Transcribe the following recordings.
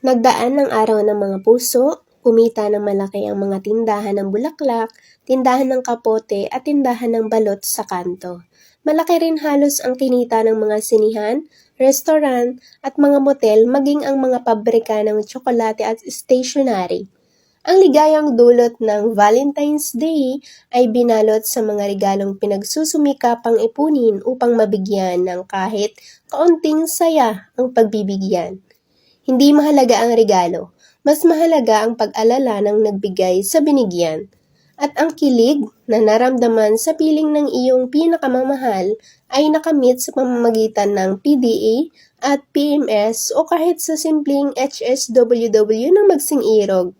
Nagdaan ng araw ng mga puso, kumita ng malaki ang mga tindahan ng bulaklak, tindahan ng kapote at tindahan ng balot sa kanto. Malaki rin halos ang kinita ng mga sinihan, restaurant at mga motel maging ang mga pabrika ng tsokolate at stationery. Ang ligayang dulot ng Valentine's Day ay binalot sa mga regalong pinagsusumikapang ipunin upang mabigyan ng kahit kaunting saya ang pagbibigyan. Hindi mahalaga ang regalo, mas mahalaga ang pag-alala ng nagbigay sa binigyan. At ang kilig na naramdaman sa piling ng iyong pinakamamahal ay nakamit sa pamamagitan ng PDA at PMS o kahit sa simpleng HSWW na magsing irog.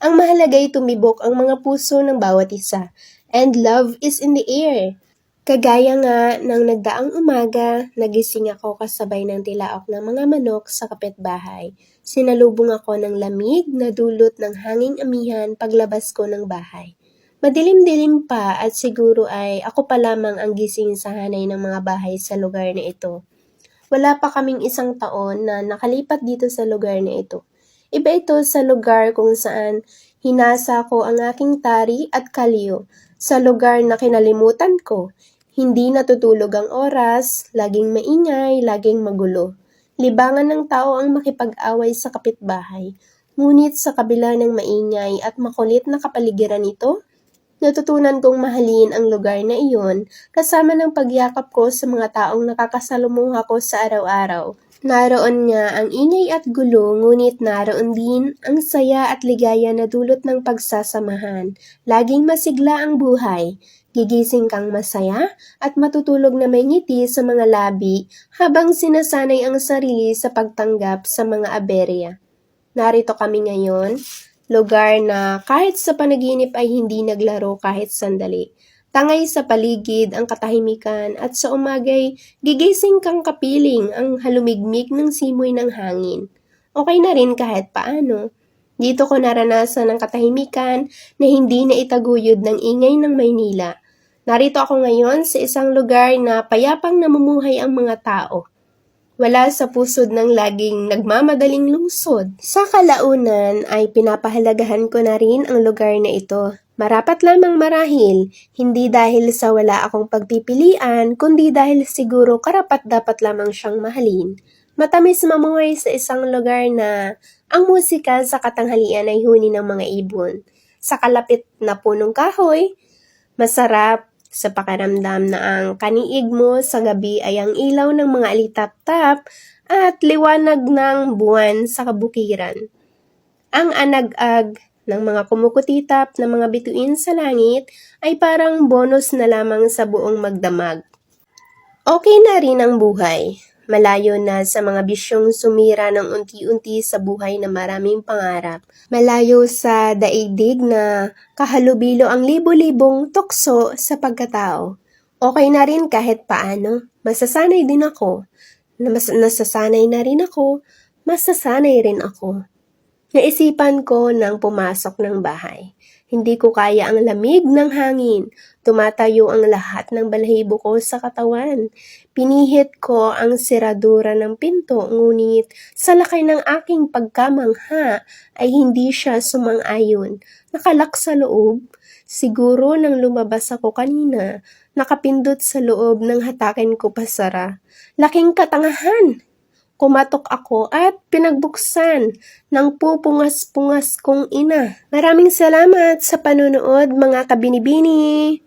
Ang mahalaga ay tumibok ang mga puso ng bawat isa. And love is in the air. Kagaya nga ng nagdaang umaga, nagising ako kasabay ng tilaok ng mga manok sa kapitbahay. Sinalubong ako ng lamig na dulot ng hanging amihan paglabas ko ng bahay. Madilim-dilim pa at siguro ay ako pa lamang ang gising sa hanay ng mga bahay sa lugar na ito. Wala pa kaming 1 taon na nakalipat dito sa lugar na ito. Iba ito sa lugar kung saan hinasa ko ang aking tari at kalyo, sa lugar na kinalimutan ko. Hindi natutulog ang oras, laging maingay, laging magulo. Libangan ng tao ang makipag-away sa kapitbahay. Ngunit sa kabila ng maingay at makulit na kapaligiran nito, natutunan kong mahalin ang lugar na iyon kasama ng pagyakap ko sa mga taong nakakasalumuha ko sa araw-araw. Naroon nga ang ingay at gulo, ngunit naroon din ang saya at ligaya na dulot ng pagsasamahan. Laging masigla ang buhay. Gigising kang masaya at matutulog na may ngiti sa mga labi habang sinasanay ang sarili sa pagtanggap sa mga aberya. Narito kami ngayon, lugar na kahit sa panaginip ay hindi naglaro kahit sandali. Tangay sa paligid ang katahimikan at sa umagay gigising kang kapiling ang halumigmig ng simoy ng hangin. Okay na rin kahit paano. Dito ko naranasan ang katahimikan na hindi na itaguyod ng ingay ng Maynila. Narito ako ngayon sa isang lugar na payapang namumuhay ang mga tao. Wala sa pusod ng laging nagmamadaling lungsod. Sa kalaunan ay pinapahalagahan ko na rin ang lugar na ito. Marapat lamang marahil, hindi dahil sa wala akong pagpipilian, kundi dahil siguro karapat-dapat lamang siyang mahalin. Matamis mamuhay sa isang lugar na ang musika sa katanghalian ay huni ng mga ibon. Sa kalapit na punong kahoy, masarap sa pakiramdam na ang kaniig mo sa gabi ay ang ilaw ng mga alitap-tap at liwanag ng buwan sa kabukiran. Ang anag-ag ng mga kumukutitap na mga bituin sa langit ay parang bonus na lamang sa buong magdamag. Okay na rin ang buhay. Malayo na sa mga bisyong sumira ng unti-unti sa buhay na maraming pangarap. Malayo sa daigdig na kahalubilo ang libo-libong tukso sa pagkatao. Okay na rin kahit paano. Masasanay din ako. Nasasanay na rin ako. Masasanay rin ako. Naisipan ko nang pumasok ng bahay. Hindi ko kaya ang lamig ng hangin. Tumatayo ang lahat ng balahibo ko sa katawan. Pinihit ko ang seradura ng pinto, ngunit sa laki ng aking pagkamangha ay hindi siya sumang-ayon. Nakalak sa loob. Siguro nang lumabas ako kanina, nakapindot sa loob ng hatakin ko pasara. Laking katangahan! Kumatok ako at pinagbuksan ng pupungas-pungas kong ina. Maraming salamat sa panunood mga kabinibini!